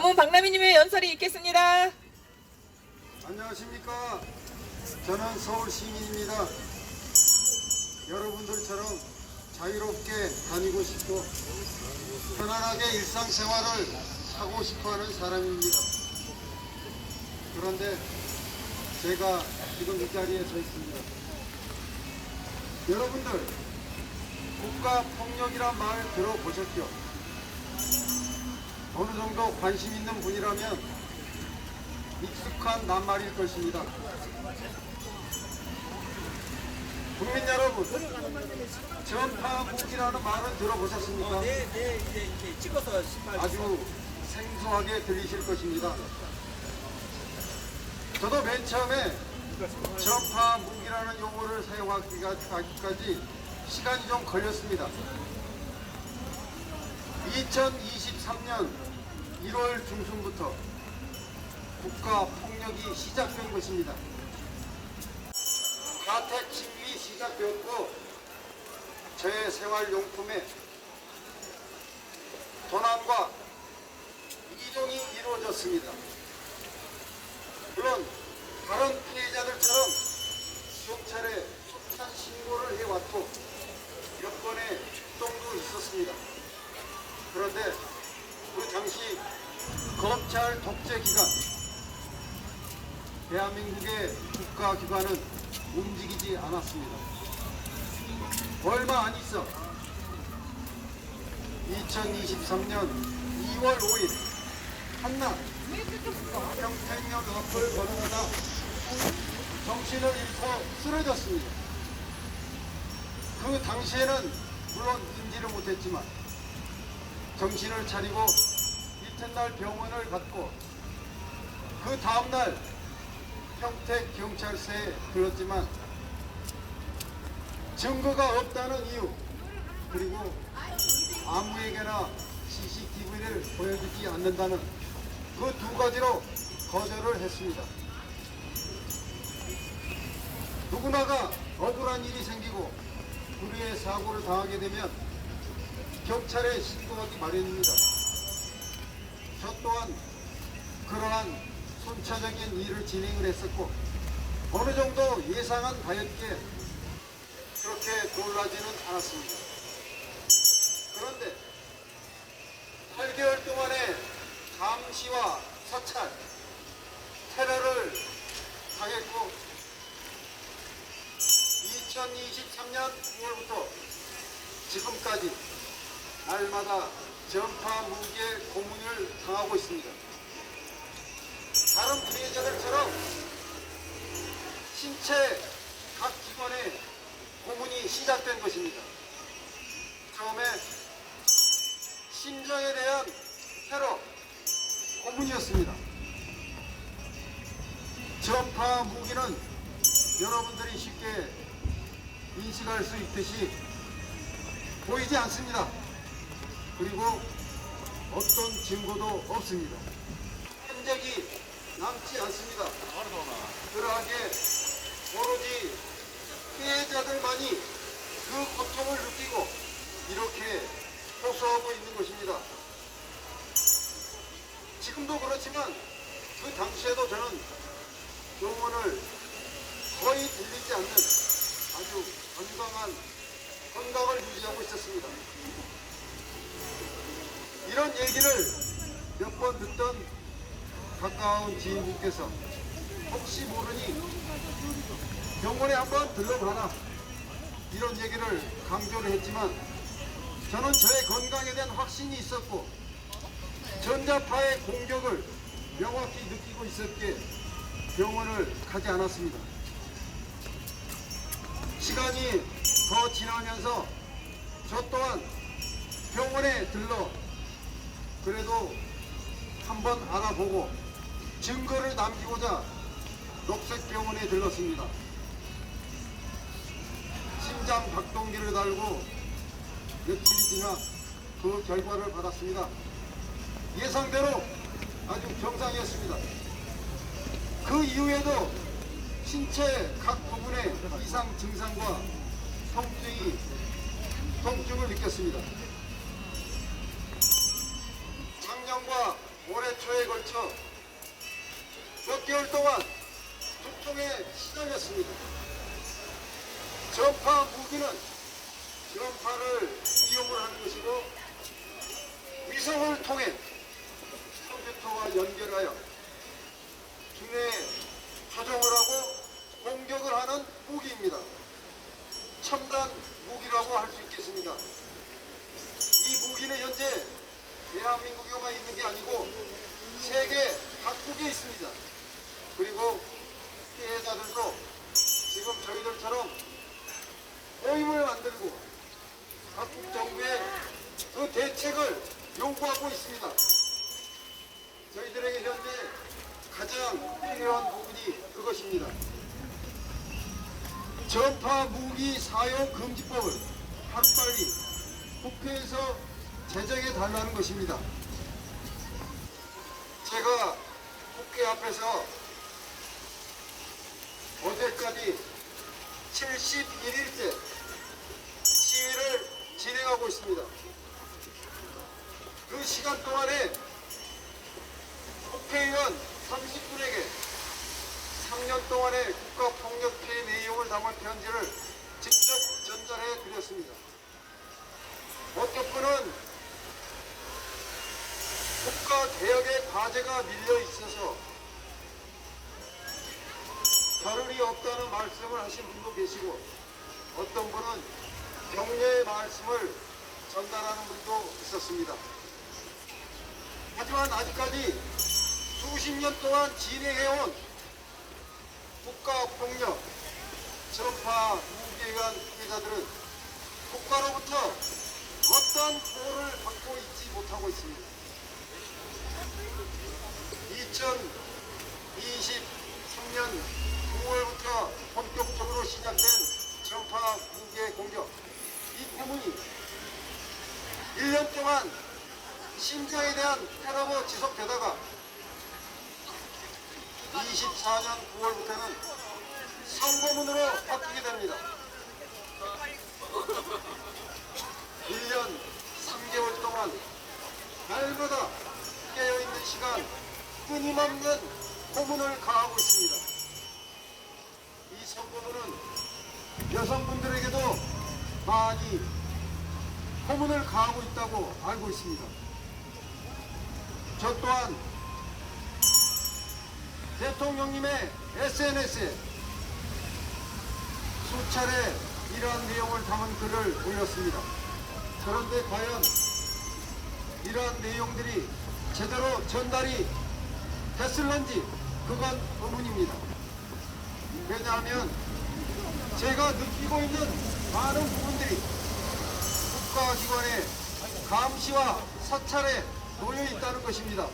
다음은 박남희님의 연설이 있겠습니다. 안녕하십니까. 저는 서울 시민입니다. 여러분들처럼 자유롭게 다니고 싶고 편안하게 일상생활을 하고 싶어하는 사람입니다. 그런데 제가 지금 이 자리에 서 있습니다. 여러분들 국가폭력이란 말 들어보셨죠? 어느 정도 관심 있는 분이라면 익숙한 낱말일 것입니다. 국민 여러분, 전파 무기라는 말은 들어보셨습니까? 네, 이제 찍어서 18. 아주 생소하게 들리실 것입니다. 저도 맨 처음에 전파 무기라는 용어를 사용하기까지 시간이 좀 걸렸습니다. 2023년 1월 중순부터 국가 폭력이 시작된 것입니다. 가택 침입이 시작되었고 제 생활용품에 도난과 이동이 이루어졌습니다. 물론 다른 피해자들처럼 경찰에 소탄 신고를 해왔고 몇 번의 출동도 있었습니다. 그런데 그 당시 검찰 독재 기간 대한민국의 국가기관은 움직이지 않았습니다. 얼마 안 있어 2023년 2월 5일 한낮 평택역 앞을 걸어가다 정신을 잃고 쓰러졌습니다. 그 당시에는 물론 인지를 못했지만 정신을 차리고 이튿날 병원을 갔고 그 다음날 평택경찰서에 들렀지만 증거가 없다는 이유 그리고 아무에게나 CCTV를 보여주지 않는다는 그 두 가지로 거절을 했습니다. 누구나가 억울한 일이 생기고 불의의 사고를 당하게 되면 경찰에 신고하기 마련입니다. 저 또한 그러한 순차적인 일을 진행을 했었고 어느 정도 예상한 바였기에 그렇게 놀라지는 않았습니다. 그런데 8개월 동안의 감시와 사찰, 테러를 당했고 2023년 9월부터 지금까지 날마다 전파 무기의 고문을 당하고 있습니다. 다른 피해자들처럼 신체 각 기관의 고문이 시작된 것입니다. 처음에 심정에 대한 테러 고문이었습니다. 전파 무기는 여러분들이 쉽게 인식할 수 있듯이 보이지 않습니다. 그리고 어떤 증거도 없습니다. 흔적이 남지 않습니다. 그러하게 오로지 피해자들만이 그 고통을 느끼고 이렇게 호소하고 있는 것입니다. 지금도 그렇지만 그 당시에도 저는 영혼을 거의 들리지 않는 아주 건강한 건강을 유지하고 있었습니다. 이런 얘기를 몇 번 듣던 가까운 지인분께서 혹시 모르니 병원에 한번 들러가라 이런 얘기를 강조를 했지만 저는 저의 건강에 대한 확신이 있었고 전자파의 공격을 명확히 느끼고 있었기에 병원을 가지 않았습니다. 시간이 더 지나면서 저 또한 병원에 들러 그래도 한번 알아보고 증거를 남기고자 녹색병원에 들렀습니다. 심장 박동기를 달고 며칠이 지나 그 결과를 받았습니다. 예상대로 아주 정상이었습니다. 그 이후에도 신체 각 부분의 이상 증상과 통증을 느꼈습니다. 작년과 올해 초에 걸쳐 몇 개월 동안 두통에 시달렸습니다. 전파 무기는 전파를 이용을 하는 것이고 위성을 통해 컴퓨터와 연결하여 기내 조정을 하고 공격을 하는 무기입니다. 첨단 무기라고 할 수 있겠습니다. 이 무기는 현재 대한민국에만 있는 게 아니고 세계 각국에 있습니다. 그리고 피해자들도 지금 저희들처럼 모임을 만들고 각국 정부에 그 대책을 요구하고 있습니다. 저희들에게 현재 가장 필요한 부분이 그것입니다. 전파 무기 사용 금지법을 하루빨리 국회에서 제정해 달라는 것입니다. 제가 국회 앞에서 어제까지 71일째 시위를 진행하고 있습니다. 그 시간 동안에 국회의원 30분에게 3년 동안의 국가폭력 피해 내용을 담은 편지를 직접 전달해 드렸습니다. 어떤 분은 국가개혁의 과제가 밀려 있어서 겨를이 없다는 말씀을 하신 분도 계시고 어떤 분은 격려의 말씀을 전달하는 분도 있었습니다. 하지만 아직까지 수십 년 동안 진행해온 국가폭력, 전파 무기에 의한 피해자들은 국가로부터 어떠한 보호를 받고 있지 못하고 있습니다. 2023년 9월부터 본격적으로 시작된 전파 무기의 공격, 이 때문이 1년 동안 심장에 대한 테러가 지속되다가 24년 9월부터는 선고문으로 바뀌게 됩니다. 1년 3개월 동안 날마다 깨어있는 시간 끊임없는 고문을 가하고 있습니다. 이 선고문은 여성분들에게도 많이 고문을 가하고 있다고 알고 있습니다. 저 또한 대통령님의 SNS에 수차례 이러한 내용을 담은 글을 올렸습니다. 그런데 과연 이러한 내용들이 제대로 전달이 됐을런지 그건 의문입니다. 왜냐하면 제가 느끼고 있는 많은 부분들이 국가기관의 감시와 사찰에 놓여 있다는 것입니다.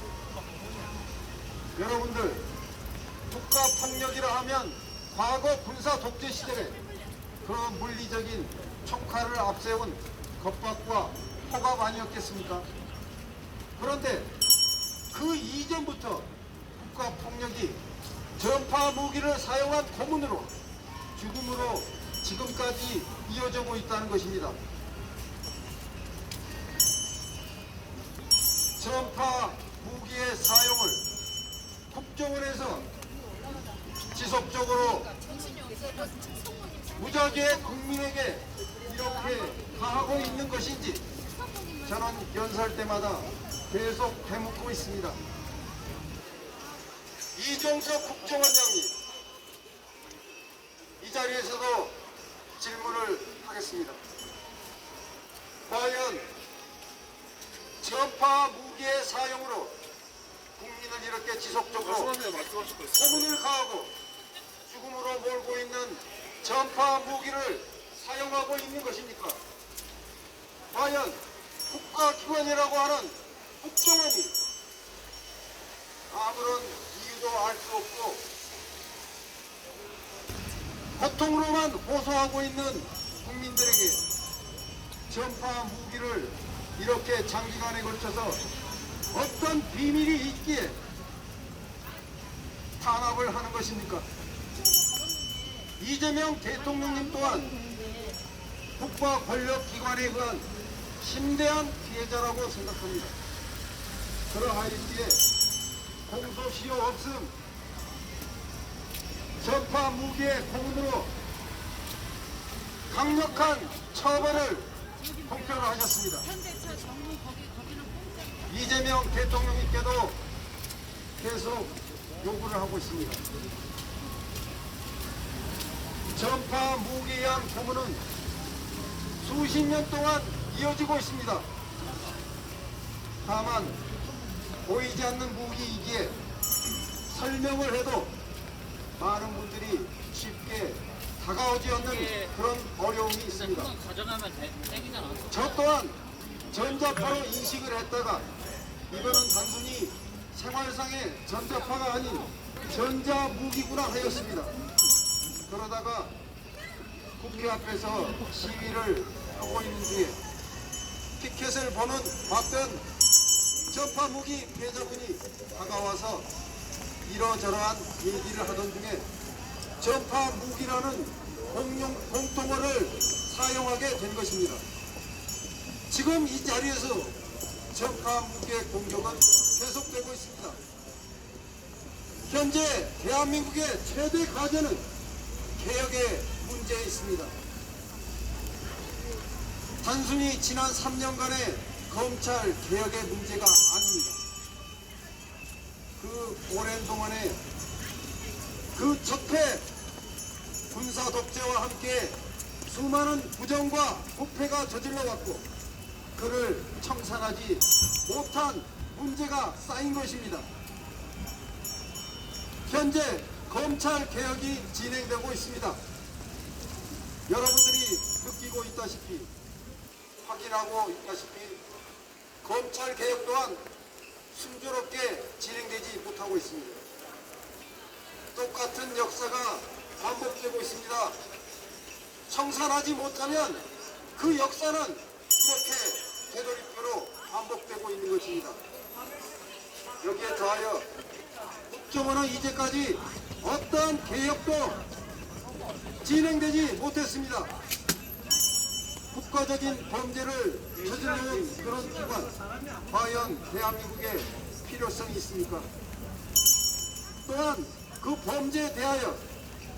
여러분들, 국가폭력이라 하면 과거 군사 독재 시절에 그 물리적인 총칼을 앞세운 겁박과 포갑 아니었겠습니까? 그런데 그 이전부터 국가폭력이 전파 무기를 사용한 고문으로 죽음으로 지금까지 이어져 오고 있다는 것입니다. 전파 무기의 사용을 국정원에서 지속적으로 무작위의 국민에게 이렇게 가하고 있는 것인지 저는 연설 때마다 계속 되묻고 있습니다. 이종석 국정원장님, 이 자리에서도 질문을 하겠습니다. 과연 전파 무기의 사용으로 국민을 이렇게 지속적으로 고문을 가하고 죽음으로 몰고 있는 전파 무기를 사용하고 있는 것입니까? 과연 국가기관이라고 하는 국정원이 아무런 이유도 알 수 없고 고통으로만 호소하고 있는 국민들에게 전파 무기를 이렇게 장기간에 걸쳐서 어떤 비밀이 있기에 탄압을 하는 것입니까? 이재명 대통령님 또한 국가 권력기관에 의한 심대한 피해자라고 생각합니다. 그러하였기에 장소 시효 없음. 전파 무기의 고문으로 강력한 처벌을 공표를 하셨습니다. 현대차 정문 거기는 공짜. 이재명 대통령님께도 계속 요구를 하고 있습니다. 전파 무기에 의한 고문은 수십 년 동안 이어지고 있습니다. 다만 보이지 않는 무기이기에 설명을 해도 많은 분들이 쉽게 다가오지 않는 그런 어려움이 있습니다. 가져가면 되기잖아. 저 또한 전자파로 인식을 했다가 이거는 단순히 생활상의 전자파가 아닌 전자무기구나 하였습니다. 그러다가 국회 앞에서 시위를 하고 있는 중에 피켓을 보는 봤던 전파무기 피해자분이 다가와서 이러저러한 얘기를 하던 중에 전파무기라는 공통어를 사용하게 된 것입니다. 지금 이 자리에서 전파무기의 공격은 계속되고 있습니다. 현재 대한민국의 최대 과제는 개혁의 문제에 있습니다. 단순히 지난 3년간의 검찰 개혁의 문제가 아닙니다. 그 오랜 동안에 그 적폐 군사 독재와 함께 수많은 부정과 부패가 저질러왔고 그를 청산하지 못한 문제가 쌓인 것입니다. 현재 검찰 개혁이 진행되고 있습니다. 여러분들이 느끼고 있다시피 확인하고 있다시피 검찰 개혁 또한 순조롭게 진행되지 못하고 있습니다. 똑같은 역사가 반복되고 있습니다. 청산하지 못하면 그 역사는 이렇게 되돌이표로 반복되고 있는 것입니다. 여기에 더하여 국정원은 이제까지 어떠한 개혁도 진행되지 못했습니다. 국가적인 범죄를 저질러온 그런 기관, 과연 대한민국에 필요성이 있습니까? 또한 그 범죄에 대하여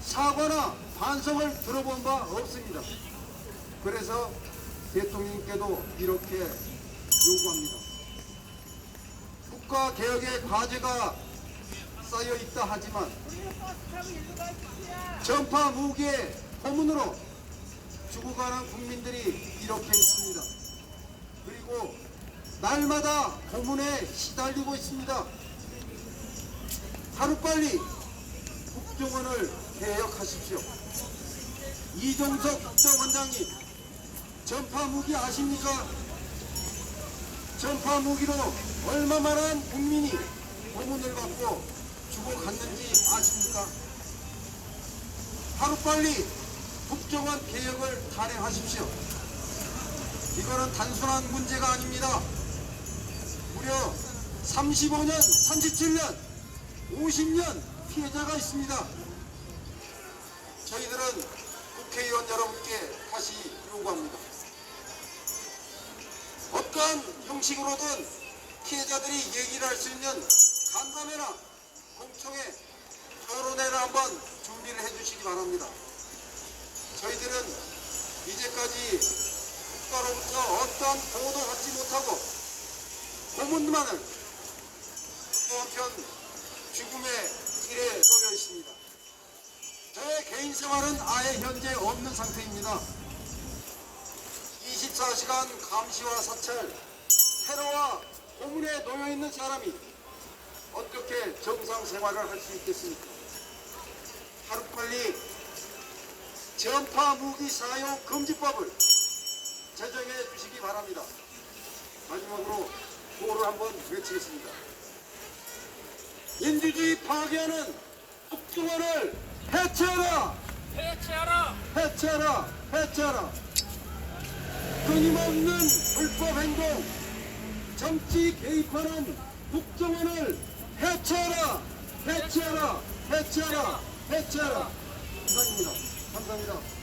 사과나 반성을 들어본 바 없습니다. 그래서 대통령께도 이렇게 요구합니다. 국가개혁의 과제가 쌓여 있다 하지만 전파 무기의 고문으로 죽어가는 국민들이 이렇게 있습니다. 그리고 날마다 고문에 시달리고 있습니다. 하루빨리 국정원을 개혁하십시오. 이종석 국정원장님, 전파 무기 아십니까? 전파 무기로 얼마만한 국민이 고문을 받고 죽어갔는지 아십니까? 하루빨리 국정원 개혁을 단행하십시오. 이거는 단순한 문제가 아닙니다. 무려 35년, 37년, 50년 피해자가 있습니다. 저희들은 국회의원 여러분께 다시 요구합니다. 어떠한 형식으로든 피해자들이 얘기를 할 수 있는 간담회나 공청회, 토론회를 한번 준비를 해주시기 바랍니다. 저희들은 이제까지 국가로부터 어떠한 보호도 받지 못하고 고문만을 또 한편 죽음의 길에 놓여 있습니다. 저의 개인 생활은 아예 현재 없는 상태입니다. 24시간 감시와 사찰, 테러와 고문에 놓여 있는 사람이 어떻게 정상 생활을 할 수 있겠습니까? 하루빨리 전파 무기 사용 금지법을 제정해 주시기 바랍니다. 마지막으로 구호를 한번 외치겠습니다. 민주주의 파괴하는 국정원을 해체하라! 해체하라! 해체하라! 해체하라! 끊임없는 불법 행동, 정치 개입하는 국정원을 해체하라! 해체하라! 해체하라! 해체하라! 이상입니다. 감사합니다.